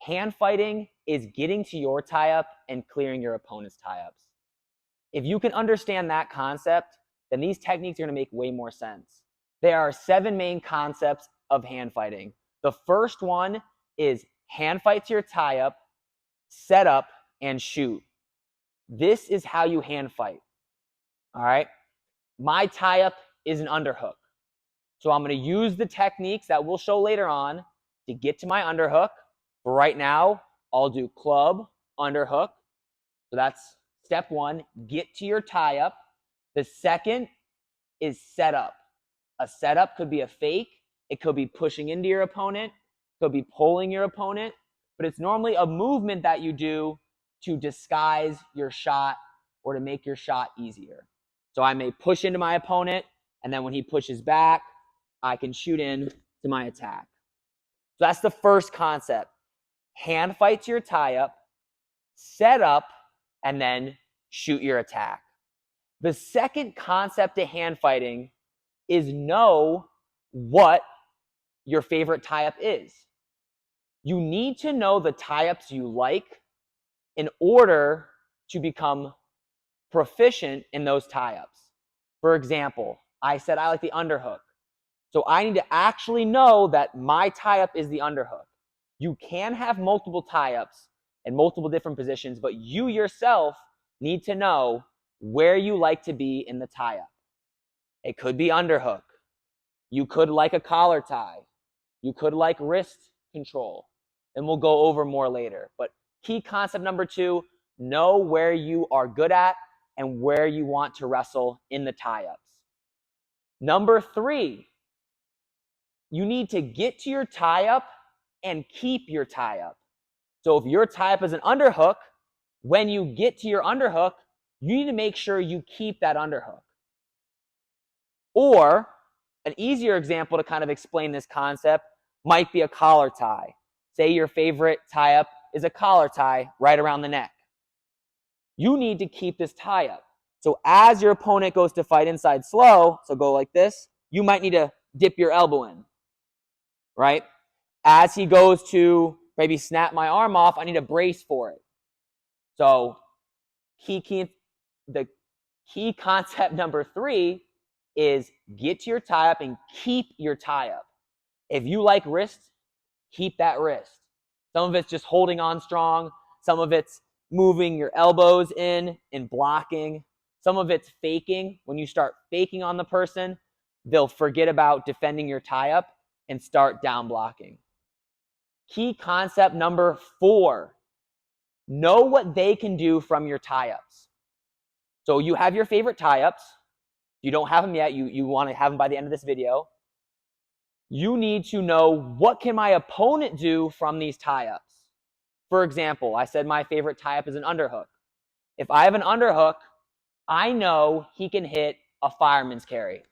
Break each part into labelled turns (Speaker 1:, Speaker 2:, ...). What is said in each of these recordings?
Speaker 1: Hand fighting is getting to your tie-up and clearing your opponent's tie-ups. If you can understand that concept, then these techniques are going to make way more sense. There are 7 main concepts of hand fighting. The first one is hand fight to your tie-up, set up, and shoot. This is how you hand fight. All right? My tie-up is an underhook. So I'm going to use the techniques that we'll show later on to get to my underhook. For right now, I'll do club, underhook. So that's step 1, get to your tie-up. The second is setup. A setup could be a fake. It could be pushing into your opponent. It could be pulling your opponent. But it's normally a movement that you do to disguise your shot or to make your shot easier. So I may push into my opponent, and then when he pushes back, I can shoot in to my attack. So that's the first concept. Hand fight to your tie-up, set up, and then shoot your attack. The second concept to hand fighting is know what your favorite tie-up is. You need to know the tie-ups you like in order to become proficient in those tie-ups. For example, I said I like the underhook. So I need to actually know that my tie-up is the underhook. You can have multiple tie-ups in multiple different positions, but you yourself need to know where you like to be in the tie-up. It could be underhook. You could like a collar tie. You could like wrist control. And we'll go over more later. But key concept number 2, know where you are good at and where you want to wrestle in the tie-ups. Number 3, you need to get to your tie-up and keep your tie-up. So if your tie-up is an underhook, when you get to your underhook, you need to make sure you keep that underhook. Or an easier example to kind of explain this concept might be a collar tie. Say your favorite tie-up is a collar tie right around the neck. You need to keep this tie-up. So as your opponent goes to fight inside slow, so go like this, you might need to dip your elbow in, right? As he goes to maybe snap my arm off, I need to brace for it. So the key concept number 3 is get to your tie-up and keep your tie-up. If you like wrist, keep that wrist. Some of it's just holding on strong. Some of it's moving your elbows in and blocking. Some of it's faking. When you start faking on the person, they'll forget about defending your tie-up and start down blocking. Key concept number 4, know what they can do from your tie-ups. So you have your favorite tie-ups. You don't have them yet. You want to have them by the end of this video. You need to know what can my opponent do from these tie-ups. For example, I said my favorite tie-up is an underhook. If I have an underhook, I know he can hit a fireman's carry.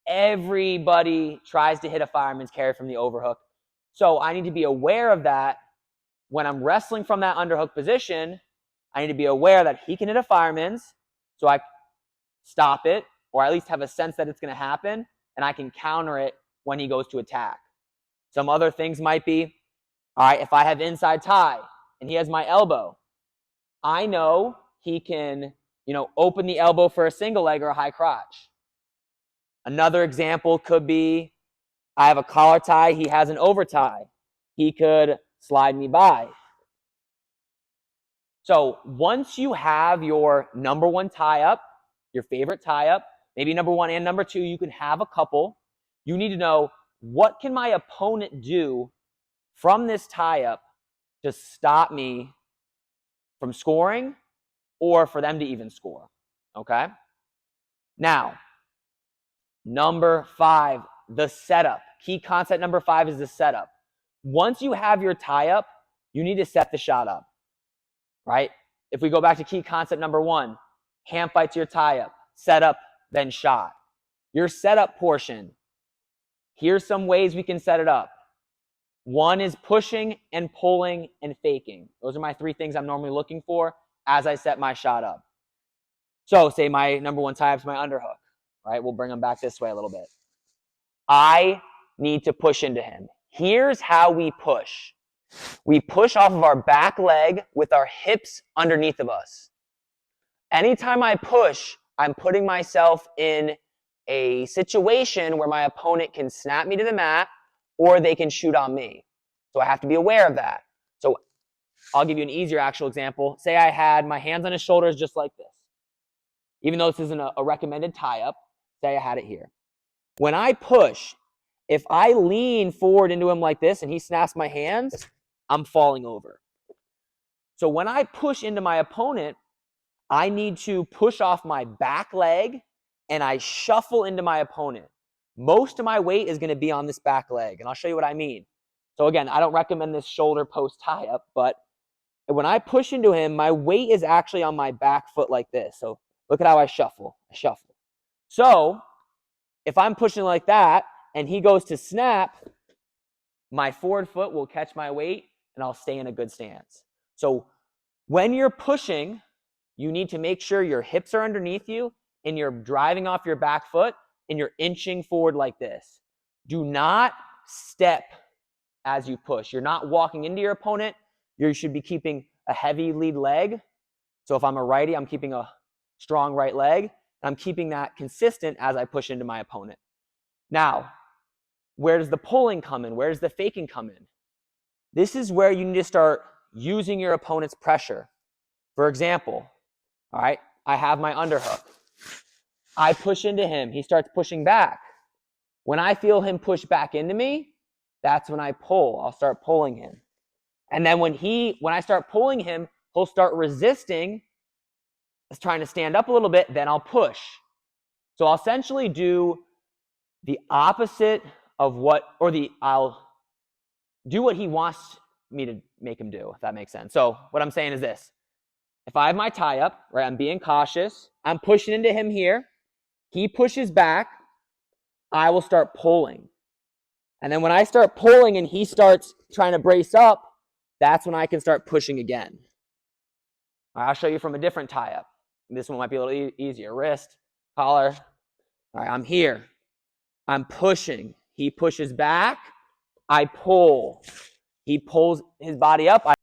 Speaker 1: Everybody tries to hit a fireman's carry from the overhook. So I need to be aware of that. When I'm wrestling from that underhook position, I need to be aware that he can hit a fireman's, so I stop it, or at least have a sense that it's going to happen, and I can counter it when he goes to attack. Some other things might be, all right, if I have inside tie and he has my elbow, I know he can, open the elbow for a single leg or a high crotch. Another example could be, I have a collar tie, he has an over tie. He could slide me by. So once you have your number 1 tie-up, your favorite tie-up, maybe number 1 and number 2, you can have a couple. You need to know, what can my opponent do from this tie-up to stop me from scoring or for them to even score, okay? Now, number 5, the setup. Key concept number 5 is the setup. Once you have your tie-up, you need to set the shot up, right? If we go back to key concept number 1, hand fight to your tie-up, setup, then shot. Your setup portion, here's some ways we can set it up. 1 is pushing and pulling and faking. Those are my 3 things I'm normally looking for as I set my shot up. So say my number 1 tie-up is my underhook, right? We'll bring them back this way a little bit. I need to push into him. Here's how we push. We push off of our back leg with our hips underneath of us. Anytime I push, I'm putting myself in a situation where my opponent can snap me to the mat or they can shoot on me. So I have to be aware of that. So I'll give you an easier actual example. Say I had my hands on his shoulders just like this. Even though this isn't a recommended tie-up, say I had it here. When I push, if I lean forward into him like this and he snaps my hands, I'm falling over. So when I push into my opponent, I need to push off my back leg and I shuffle into my opponent. Most of my weight is going to be on this back leg, and I'll show you what I mean. So again, I don't recommend this shoulder post tie-up, but when I push into him, my weight is actually on my back foot like this. So look at how I shuffle. I shuffle. So if I'm pushing like that and he goes to snap, my forward foot will catch my weight and I'll stay in a good stance. So when you're pushing, you need to make sure your hips are underneath you and you're driving off your back foot and you're inching forward like this. Do not step as you push. You're not walking into your opponent. You should be keeping a heavy lead leg. So if I'm a righty, I'm keeping a strong right leg. And I'm keeping that consistent as I push into my opponent. Now, where does the pulling come in? Where does the faking come in? This is where you need to start using your opponent's pressure. For example, all right, I have my underhook. I push into him. He starts pushing back. When I feel him push back into me, that's when I pull. I'll start pulling him. And then when I start pulling him, he'll start resisting, trying to stand up a little bit, then I'll push. So I'll essentially do the opposite of I'll do what he wants me to make him do, if that makes sense. So what I'm saying is this. If I have my tie up, right, I'm being cautious. I'm pushing into him here. He pushes back. I will start pulling. And then when I start pulling and he starts trying to brace up, that's when I can start pushing again. All right, I'll show you from a different tie-up. This one might be a little easier. Wrist, collar. All right, I'm here. I'm pushing. He pushes back. I pull. He pulls his body up.